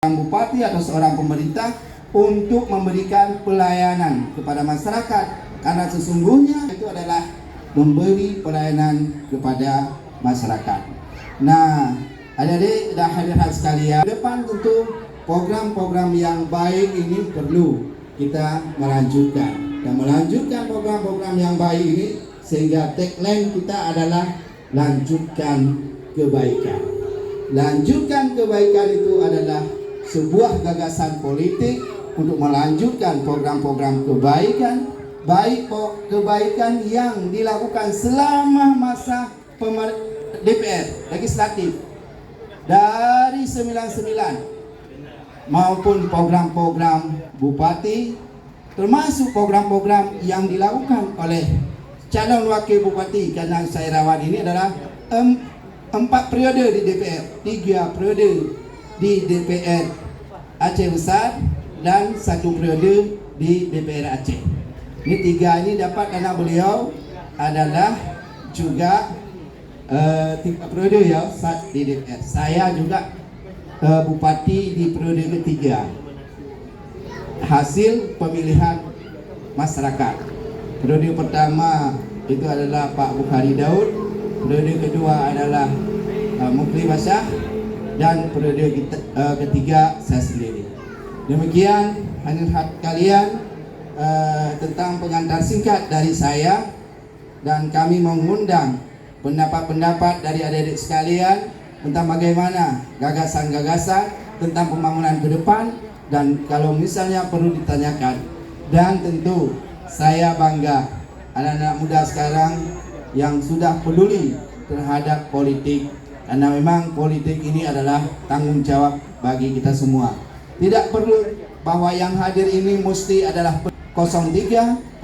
seorang bupati atau seorang pemerintah untuk memberikan pelayanan kepada masyarakat, karena sesungguhnya itu adalah memberi pelayanan kepada masyarakat. Nah, adik-adik dan hadirin sekalian, depan tentu program-program yang baik ini perlu kita melanjutkan dan melanjutkan program-program yang baik ini, sehingga tagline kita adalah lanjutkan kebaikan. Lanjutkan kebaikan itu adalah sebuah gagasan politik untuk melanjutkan program-program kebaikan, baik kebaikan yang dilakukan selama masa DPR legislatif dari 99 maupun program-program bupati, termasuk program-program yang dilakukan oleh calon wakil bupati Kandang Sairawan ini adalah 4 periode di DPR, 3 periode di DPR Aceh Besar dan 1 periode di DPR Aceh. Ini 3 ini dapat karena beliau adalah juga 3 periode ya di DPR. Saya juga bupati di periode ketiga. Hasil pemilihan masyarakat. Periode pertama itu adalah Pak Bukhari Daud, periode kedua adalah Mukli Basyah, dan periode ketiga saya sendiri. Demikian hadirin kalian tentang pengantar singkat dari saya, dan kami mengundang pendapat-pendapat dari adik-adik sekalian tentang bagaimana gagasan-gagasan tentang pembangunan ke depan, dan kalau misalnya perlu ditanyakan. Dan tentu saya bangga anak-anak muda sekarang yang sudah peduli terhadap politik, karena memang politik ini adalah tanggung jawab bagi kita semua. Tidak perlu bahwa yang hadir ini mesti adalah 03